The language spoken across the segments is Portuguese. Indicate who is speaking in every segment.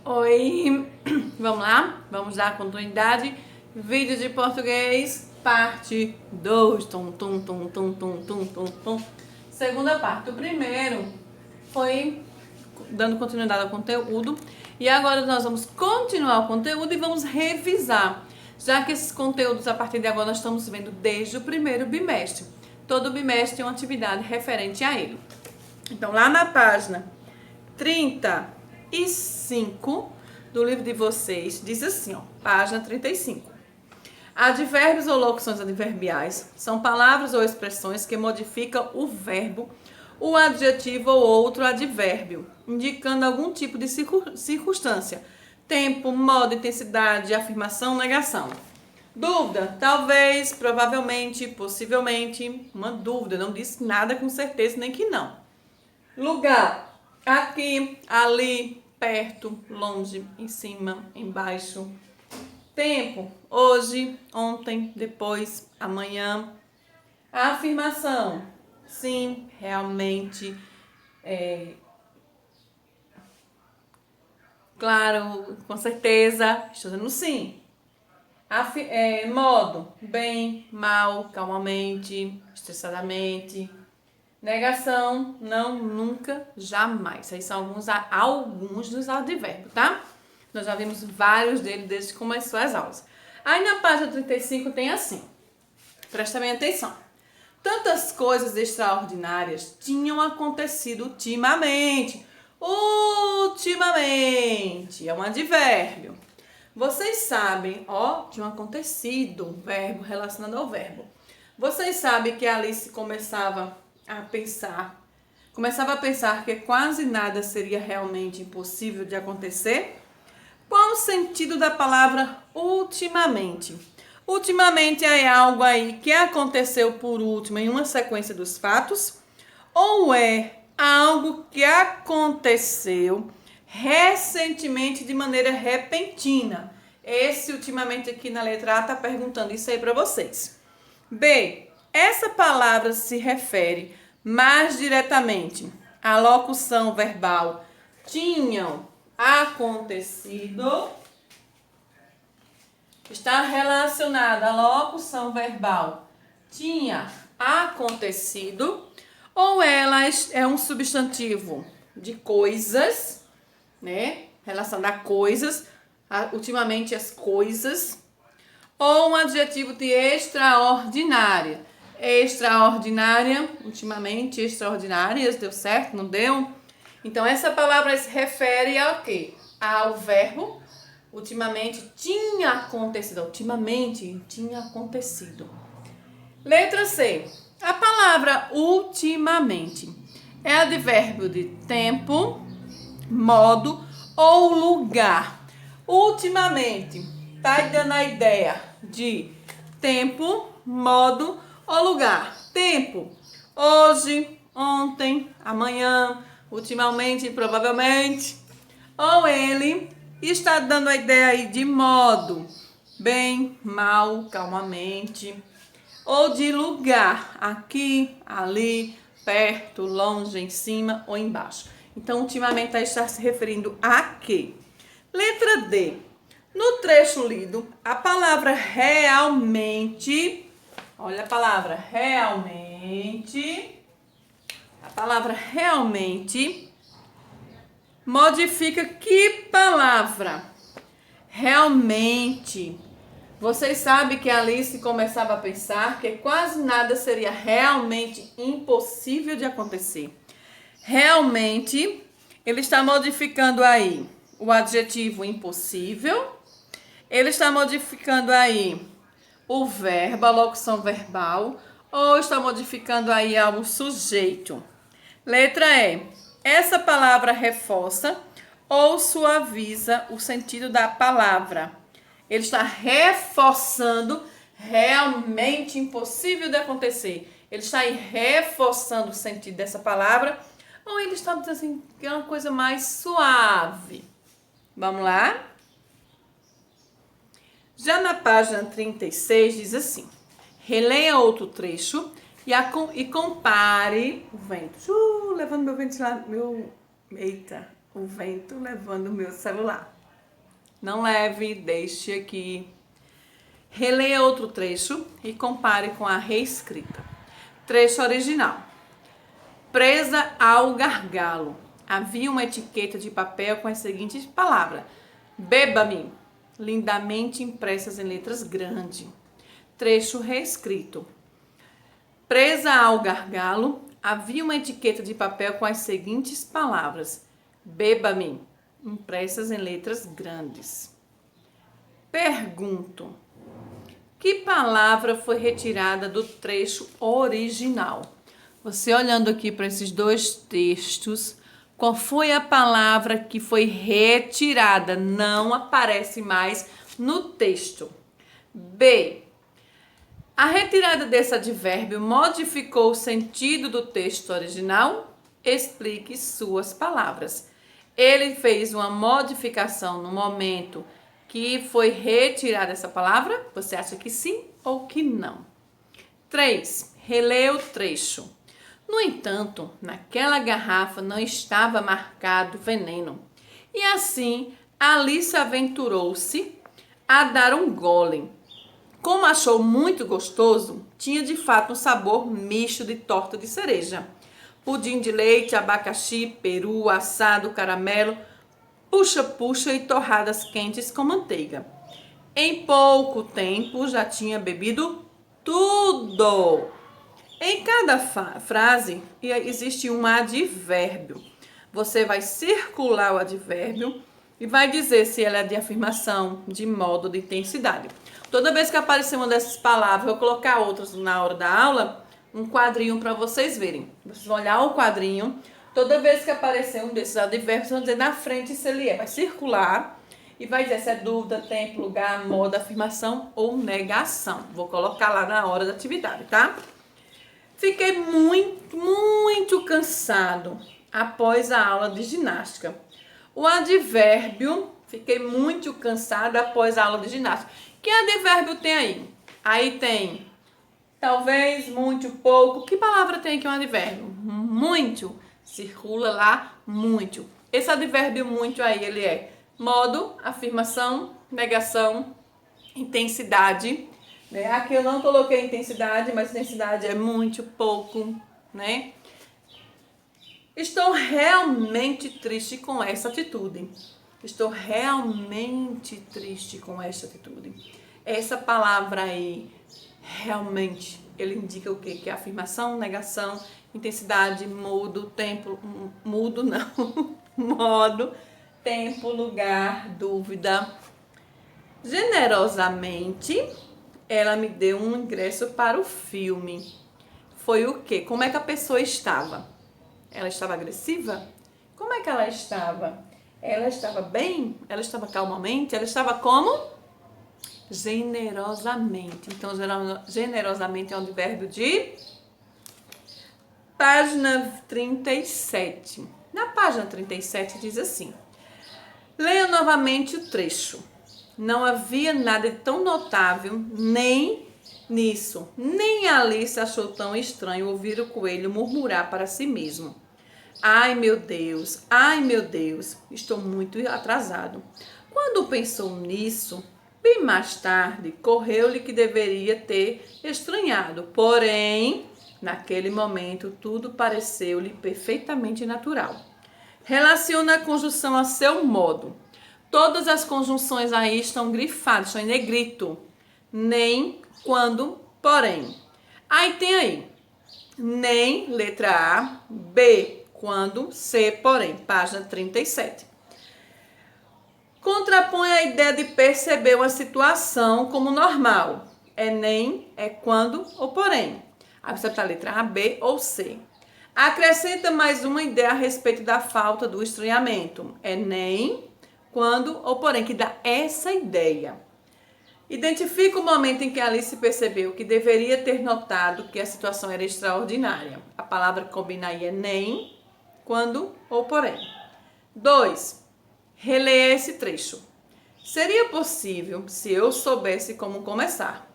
Speaker 1: Oi, vamos lá? Vamos dar continuidade. Vídeo de português, parte 2. Segunda parte. O primeiro foi dando continuidade ao conteúdo. E agora nós vamos continuar o conteúdo e vamos revisar. Já que esses conteúdos, a partir de agora, nós estamos vendo desde o primeiro bimestre. Todo bimestre tem uma atividade referente a ele. Então, lá na página 35 do livro de vocês, diz assim, ó, página 35. Advérbios ou locuções adverbiais são palavras ou expressões que modificam o verbo, o adjetivo ou outro advérbio, indicando algum tipo de circunstância, tempo, modo, intensidade, afirmação, negação. Dúvida? Talvez, provavelmente, possivelmente. Uma dúvida, não diz nada com certeza nem que não. Lugar: aqui, ali, perto, longe, em cima, embaixo. Tempo: hoje, ontem, depois, amanhã. A afirmação: sim, realmente, claro, com certeza, estou dizendo sim. Modo: bem, mal, calmamente, estressadamente. Negação: não, nunca, jamais. Esses são alguns dos advérbios, tá? Nós já vimos vários deles desde que começou as aulas. Aí na página 35 tem assim. Presta bem atenção. Tantas coisas extraordinárias tinham acontecido ultimamente. Ultimamente é um advérbio. Vocês sabem, ó, tinham acontecido, verbo relacionado ao verbo. Vocês sabem que a Alice começava a pensar que quase nada seria realmente impossível de acontecer? Qual o sentido da palavra ultimamente? Ultimamente é algo aí que aconteceu por último em uma sequência dos fatos? Ou é algo que aconteceu recentemente de maneira repentina? Esse ultimamente aqui na letra A está perguntando isso aí para vocês. B. Essa palavra se refere mais diretamente à locução verbal tinham acontecido. Está relacionada à locução verbal tinha acontecido, ou ela é um substantivo de coisas, né? Relacionada a coisas, ultimamente as coisas, ou um adjetivo de extraordinária. Extraordinária, ultimamente, extraordinárias, deu certo? Não deu? Então, essa palavra se refere ao quê? Ao verbo ultimamente tinha acontecido. Ultimamente tinha acontecido. Letra C. A palavra ultimamente é advérbio de tempo, modo ou lugar. Ultimamente está dando a ideia de tempo, modo ou lugar. Tempo: hoje, ontem, amanhã, ultimamente, provavelmente. Ou ele está dando a ideia aí de modo: bem, mal, calmamente. Ou de lugar: aqui, ali, perto, longe, em cima ou embaixo. Então, ultimamente, está se referindo a quê? Letra D. No trecho lido, a palavra realmente, olha a palavra realmente, modifica que palavra? Realmente. Vocês sabem que a Alice começava a pensar que quase nada seria realmente impossível de acontecer. Realmente, ele está modificando aí o adjetivo impossível. Ele está modificando aí o verbo, a locução verbal, ou está modificando aí algo sujeito. Letra E. Essa palavra reforça ou suaviza o sentido da palavra. Ele está reforçando realmente impossível de acontecer. Ele está aí reforçando o sentido dessa palavra, ou ele está dizendo assim, que é uma coisa mais suave. Vamos lá? Já na página 36 diz assim: releia outro trecho e compare o vento. Levando meu vento lá, o vento levando meu celular. Não leve, deixe aqui. Releia outro trecho e compare com a reescrita. Trecho original. Presa ao gargalo. Havia uma etiqueta de papel com as seguintes palavras: beba-me, lindamente impressas em letras grandes. Trecho reescrito. Presa ao gargalo, havia uma etiqueta de papel com as seguintes palavras: beba-me, impressas em letras grandes. Pergunto: que palavra foi retirada do trecho original? Você olhando aqui para esses dois textos, qual foi a palavra que foi retirada? Não aparece mais no texto. B. A retirada desse advérbio modificou o sentido do texto original? Explique suas palavras. Ele fez uma modificação no momento que foi retirada essa palavra? Você acha que sim ou que não? 3. Relê o trecho. No entanto, naquela garrafa não estava marcado veneno. E assim, Alice aventurou-se a dar um gole. Como achou muito gostoso, tinha de fato um sabor misto de torta de cereja. Pudim de leite, abacaxi, peru, assado, caramelo, puxa-puxa e torradas quentes com manteiga. Em pouco tempo já tinha bebido tudo. Em cada frase existe um advérbio. Você vai circular o advérbio e vai dizer se ela é de afirmação, de modo, de intensidade. Toda vez que aparecer uma dessas palavras, eu vou colocar outras na hora da aula, um quadrinho para vocês verem. Vocês vão olhar o quadrinho. Toda vez que aparecer um desses advérbios, vocês vão dizer na frente se ele é. Vai circular e vai dizer se é dúvida, tempo, lugar, modo, afirmação ou negação. Vou colocar lá na hora da atividade, tá? Fiquei muito cansado após a aula de ginástica. O advérbio, fiquei muito cansada após a aula de ginástica. Que advérbio tem aí? Aí tem talvez, muito, pouco. Que palavra tem aqui um advérbio? Muito. Circula lá, muito. Esse advérbio muito aí, ele é modo, afirmação, negação, intensidade. Né? Aqui eu não coloquei intensidade, mas intensidade é muito, pouco, né? Estou realmente triste com essa atitude. Estou realmente triste com essa atitude. Essa palavra aí, realmente, ele indica o quê? Que é afirmação, negação, intensidade, mudo, tempo, mudo não, modo, tempo, lugar, dúvida. Generosamente, ela me deu um ingresso para o filme. Foi o quê? Como é que a pessoa estava? Ela estava agressiva? Como é que ela estava? Ela estava bem? Ela estava calmamente? Ela estava como? Generosamente. Então, generosamente é um advérbio de página 37. Na página 37 diz assim: leia novamente o trecho. Não havia nada de tão notável nem nisso, nem Alice achou tão estranho ouvir o coelho murmurar para si mesmo: ai meu Deus, estou muito atrasado. Quando pensou nisso, bem mais tarde, correu-lhe que deveria ter estranhado, porém, naquele momento, tudo pareceu-lhe perfeitamente natural. Relaciona a conjunção a seu modo. Todas as conjunções aí estão grifadas, estão em negrito. Nem, quando, porém. Aí tem aí, nem, letra A, B, quando, C, porém, página 37. Contrapõe a ideia de perceber uma situação como normal. É nem, é quando ou porém. Aí você está a letra A, B ou C. Acrescenta mais uma ideia a respeito da falta do estranhamento. É nem, quando ou porém, que dá essa ideia. Identifica o momento em que Alice percebeu que deveria ter notado que a situação era extraordinária. A palavra que combina aí é nem, quando ou porém. 2. Releia esse trecho. Seria possível se eu soubesse como começar.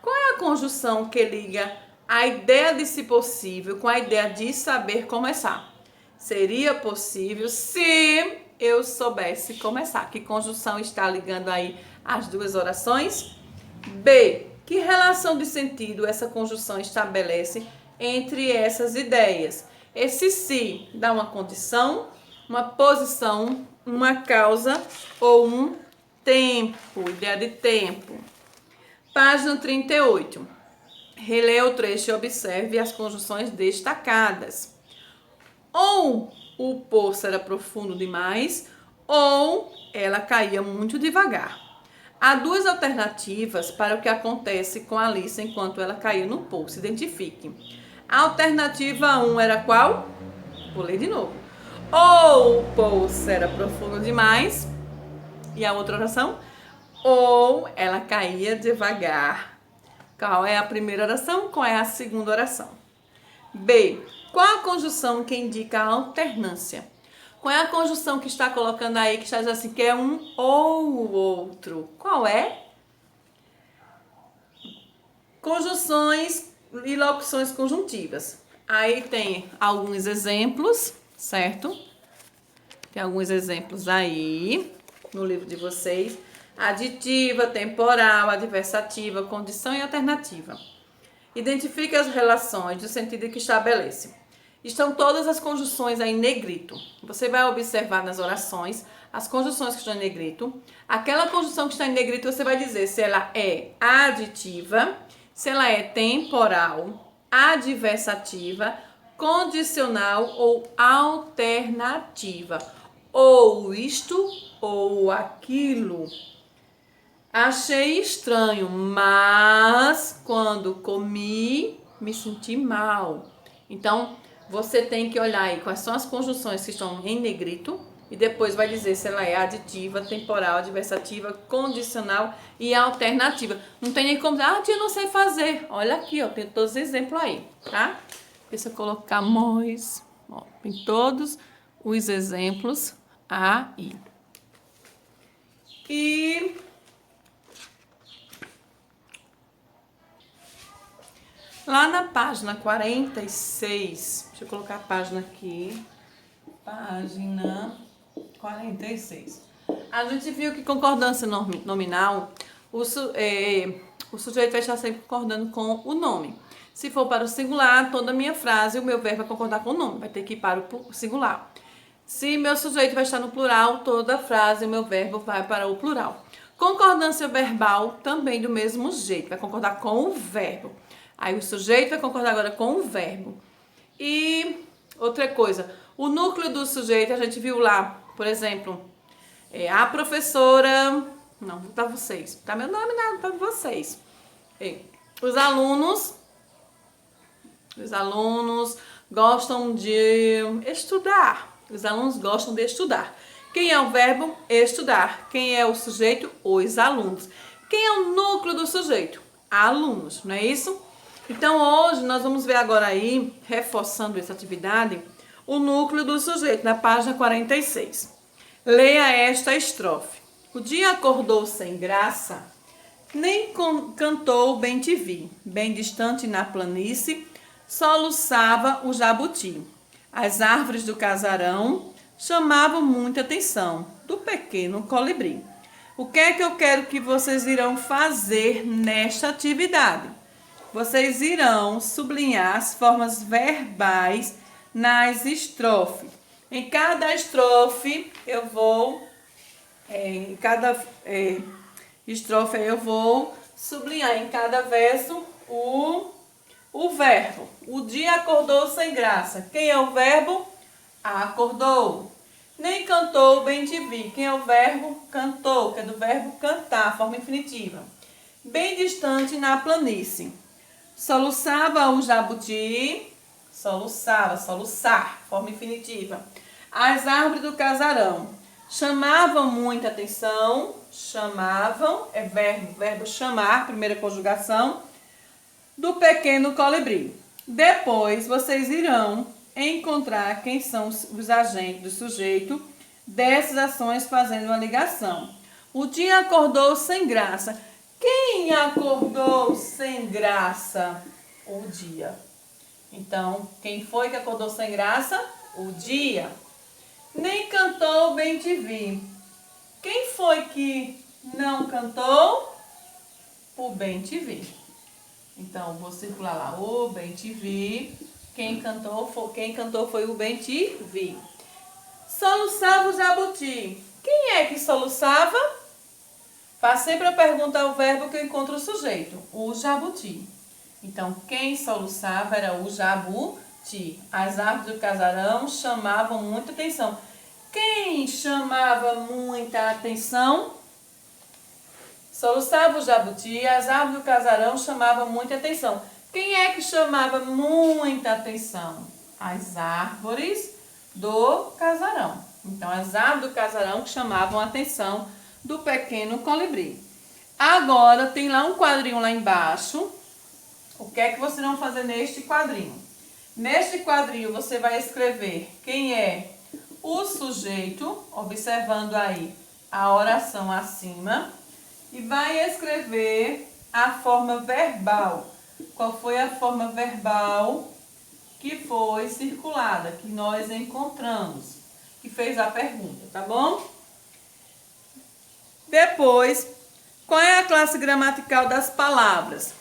Speaker 1: Qual é a conjunção que liga a ideia de se possível com a ideia de saber começar? Seria possível se eu soubesse começar. Que conjunção está ligando aí as duas orações? B. Que relação de sentido essa conjunção estabelece entre essas ideias? Esse se dá uma condição, uma posição, uma causa ou um tempo, ideia de tempo. Página 38. Releia o trecho e observe as conjunções destacadas. Ou o poço era profundo demais, ou ela caía muito devagar. Há duas alternativas para o que acontece com Alice enquanto ela caía no poço. Identifique. A alternativa 1 era qual? Vou ler de novo. Ou o poço era profundo demais. E a outra oração? Ou ela caía devagar. Qual é a primeira oração? Qual é a segunda oração? B. Qual a conjunção que indica a alternância? Qual é a conjunção que está colocando aí, que está dizendo assim, que é um ou o outro? Qual é? Conjunções e locuções conjuntivas. Aí tem alguns exemplos, certo? Tem alguns exemplos aí no livro de vocês. Aditiva, temporal, adversativa, condição e alternativa. Identifique as relações do sentido que estabelece. Estão todas as conjunções aí em negrito. Você vai observar nas orações as conjunções que estão em negrito. Aquela conjunção que está em negrito, você vai dizer se ela é aditiva, se ela é temporal, adversativa, condicional ou alternativa. Ou isto ou aquilo. Achei estranho, mas quando comi, me senti mal. Então, você tem que olhar aí quais são as conjunções que estão em negrito e depois vai dizer se ela é aditiva, temporal, adversativa, condicional e alternativa. Não tem nem como dizer, tia, eu não sei fazer. Olha aqui, ó, tem todos os exemplos aí, tá? Deixa eu colocar mais. Ó, tem todos os exemplos aí. E lá na página 46, deixa eu colocar a página aqui, página 46. A gente viu que concordância nominal, o sujeito vai estar sempre concordando com o nome. Se for para o singular, toda a minha frase, o meu verbo vai concordar com o nome, vai ter que ir para o singular. Se meu sujeito vai estar no plural, toda a frase, o meu verbo vai para o plural. Concordância verbal também do mesmo jeito, vai concordar com o verbo. Aí o sujeito vai concordar agora com o verbo. E outra coisa, o núcleo do sujeito, a gente viu lá, por exemplo, a professora, não, vou para vocês, tá meu nome não, para vocês. Os alunos gostam de estudar. Os alunos gostam de estudar. Quem é o verbo? Estudar. Quem é o sujeito? Os alunos. Quem é o núcleo do sujeito? Alunos, não é isso? Então, hoje, nós vamos ver agora aí, reforçando essa atividade, o núcleo do sujeito, na página 46. Leia esta estrofe. O dia acordou sem graça, nem cantou bem te vi. Bem distante na planície, soluçava o jabuti. As árvores do casarão chamavam muita atenção do pequeno colibri. O que é que eu quero que vocês irão fazer nesta atividade? Vocês irão sublinhar as formas verbais nas estrofes. Em cada estrofe eu vou, estrofe eu vou sublinhar em cada verso o verbo. O dia acordou sem graça. Quem é o verbo? Acordou. Nem cantou bem te vi. Quem é o verbo? Cantou, que é do verbo cantar, forma infinitiva. Bem distante na planície. Soluçava o jabuti, soluçava, soluçar, forma infinitiva. As árvores do casarão chamavam muita atenção, chamavam, é verbo chamar, primeira conjugação, do pequeno colibri. Depois vocês irão encontrar quem são os agentes do sujeito dessas ações fazendo uma ligação. O dia acordou sem graça. Quem acordou sem graça? O dia. Então, quem foi que acordou sem graça? O dia. nem cantou bem te vi. Quem foi que não cantou? O bem te vi. Então, vou circular lá, o bem te vi. Quem cantou foi o bem te vi. Soluçava o jabuti. Quem é que soluçava? Faz sempre a pergunta ao verbo que eu encontro o sujeito. O jabuti. Então, quem soluçava era o jabuti. As árvores do casarão chamavam muita atenção. Quem chamava muita atenção? Soluçava o jabuti, as árvores do casarão chamavam muita atenção. Quem é que chamava muita atenção? As árvores do casarão. Então, as árvores do casarão que chamavam a atenção do pequeno colibri. Agora, tem lá um quadrinho lá embaixo. O que é que vocês vão fazer neste quadrinho? Neste quadrinho, você vai escrever quem é o sujeito, observando aí a oração acima. E vai escrever a forma verbal. Qual foi a forma verbal que foi circulada, que nós encontramos, que fez a pergunta, tá bom? Depois, qual é a classe gramatical das palavras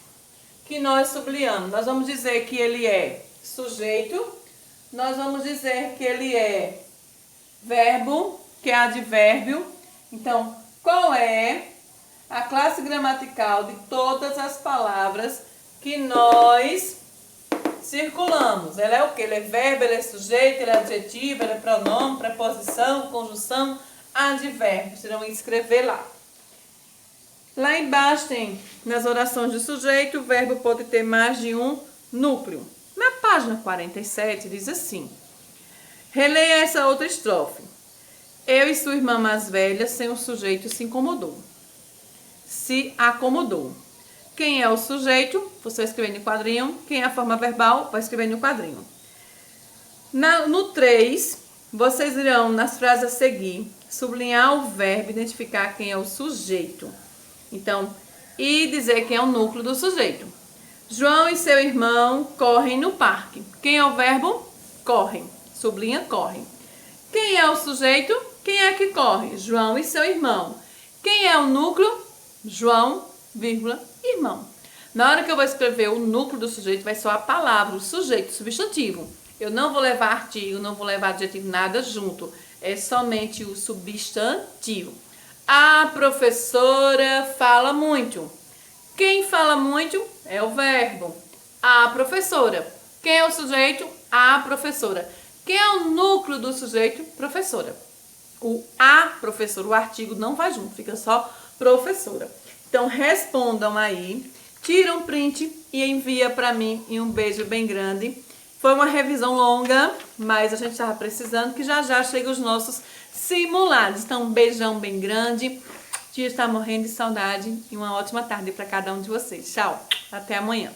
Speaker 1: que nós sublinhamos? Nós vamos dizer que ele é sujeito, nós vamos dizer que ele é verbo, que é advérbio. Então, qual é a classe gramatical de todas as palavras que nós circulamos? Ela é o quê? Ele é verbo, ele é sujeito, ele é adjetivo, ele é pronome, preposição, conjunção, advérbio. Vocês vão escrever lá. Lá embaixo tem, nas orações do sujeito, o verbo pode ter mais de um núcleo. Na página 47 diz assim: releia essa outra estrofe. Eu e sua irmã mais velha, sem o sujeito, se incomodou. Se acomodou. Quem é o sujeito? Você vai escrever no quadrinho. Quem é a forma verbal? Vai escrever no quadrinho. No 3, vocês irão, nas frases a seguir, sublinhar o verbo, identificar quem é o sujeito. Então, e dizer quem é o núcleo do sujeito. João e seu irmão correm no parque. Quem é o verbo? Correm. Sublinha, correm. Quem é o sujeito? Quem é que corre? João e seu irmão. Quem é o núcleo? João, vírgula, irmão. Na hora que eu vou escrever o núcleo do sujeito, vai só a palavra, o sujeito, o substantivo. Eu não vou levar artigo, não vou levar adjetivo, nada junto. É somente o substantivo. A professora fala muito. Quem fala muito é o verbo. A professora. Quem é o sujeito? A professora. Quem é o núcleo do sujeito? Professora. O a professora, o artigo não vai junto, fica só professora. Então, respondam aí, tira um print e envia para mim. E um beijo bem grande. Foi uma revisão longa, mas a gente estava precisando, que já já chegam os nossos simulados. Então, um beijão bem grande. Tia está morrendo de saudade e uma ótima tarde para cada um de vocês. Tchau, até amanhã.